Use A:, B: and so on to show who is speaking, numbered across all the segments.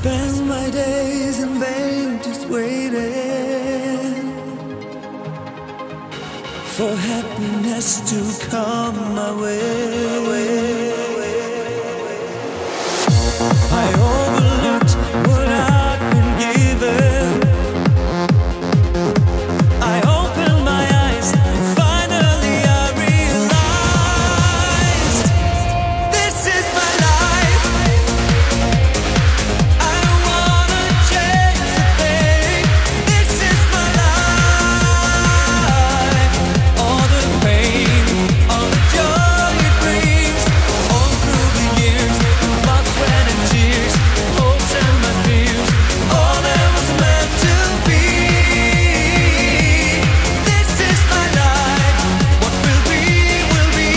A: spend my days in vain just waiting for happiness to come my way. I overlooked what I'd been given. I opened my eyes and finally I realized this is my life. I don't wanna change a thing. This is my life. All the pain, all the joy it brings, all through the years, blood, sweat and tears, hopes and my fears, all that was meant to be. This is my life. What will be, will be.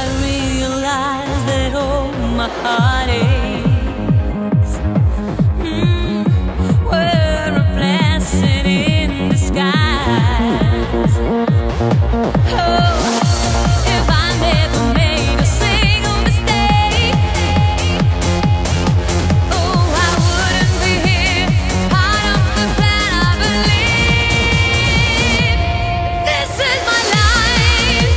B: I realize that all my heartaches were a blessing in disguise. Oh, if I never made a single mistake, oh, I wouldn't be here, part of the plan I believe. This is my life.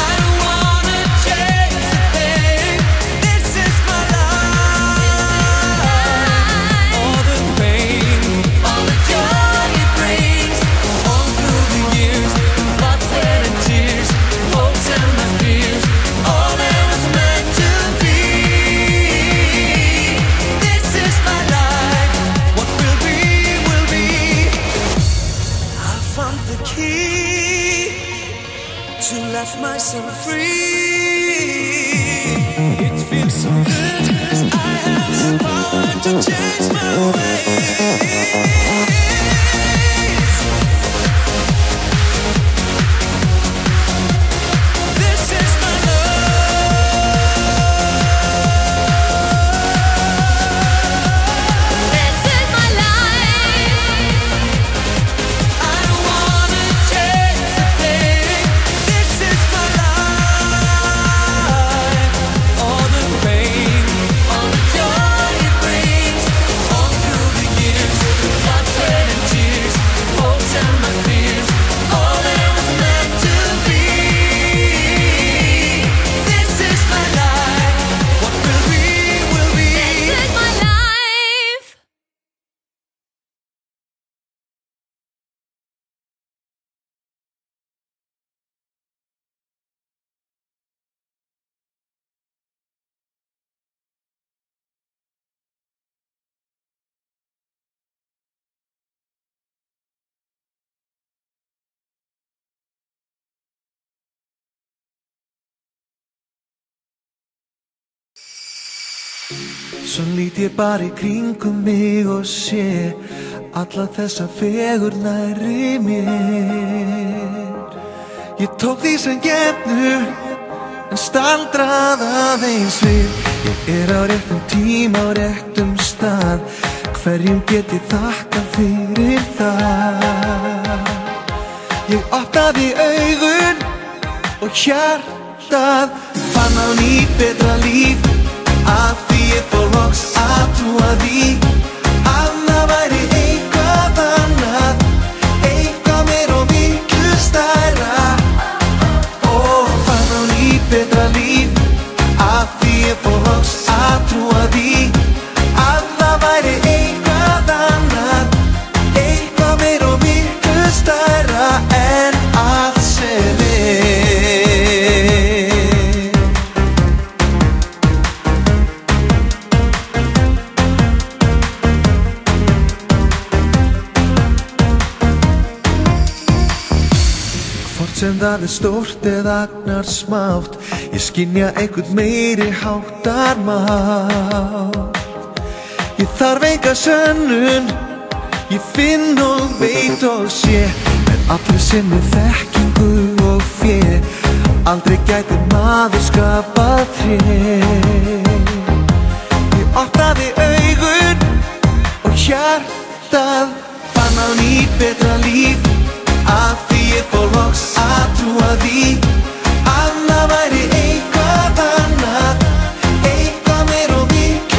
A: I don't wanna change a thing. This is my life. All the pain, all the joy it brings, all through the years, blood, sweat and tears, hopes and my fears, all that was meant to be. This is my life. What will be, will be. I found the key to let myself free. It feels so good 'cause I have the power to change my ways. This is my love.
B: This is my life.
A: I don't wanna change a thing. This is my life. All the pain, all the joy it brings, all through the years, blood, sweat and tears, hopes and my fears, all that was meant to be. This is my life. What will be, will be.
B: This is my life.
A: Svo lít ég bara í kringum mig og sé alla þessa fegur nærri mér. Ég tók því sem gefnu en staldrað aðeins við. Ég er á réttum tíma, á réttum stað. Hverjum get ég þakkað fyrir það? Ég opnaði augun og hjartað fann á ný betra líf. Af því ég fór loks að trúa því að það væri eitthvað annað, eitthvað meir og miklu stærra. Og fann á ný betra líf. Af því ég fór loks að trúa því að það væri eitthvað annað, eitthvað meir og miklu stærra en allt sem er. Sem það stórt eða agnar smátt, ég skynja einhvern meiri háttar mátt. Ég þarf enga sönnun, ég finn og veit og sé, með allri sinni þekkingu og fé, aldrei gæti maður skapað tré. Ég opnaði augun og hjartað fann á ný betra líf. Af því ég fór loks að trúa því að það væri eitthvað annað, eitthvað meir og miklu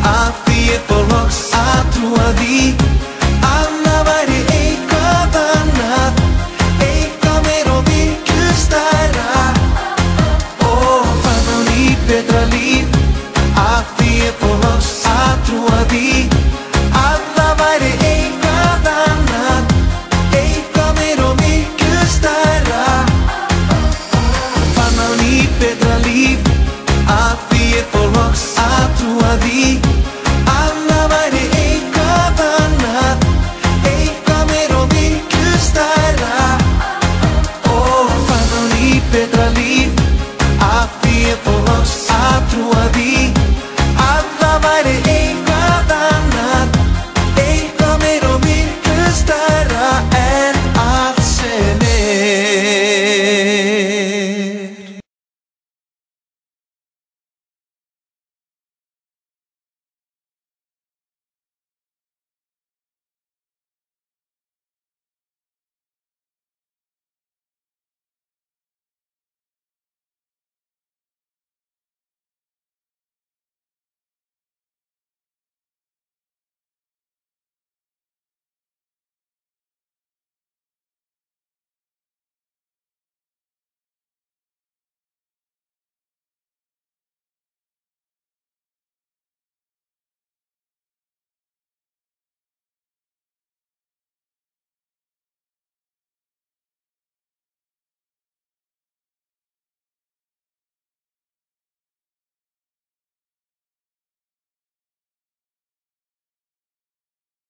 A: Af því ég fór loks að trúa því annað væri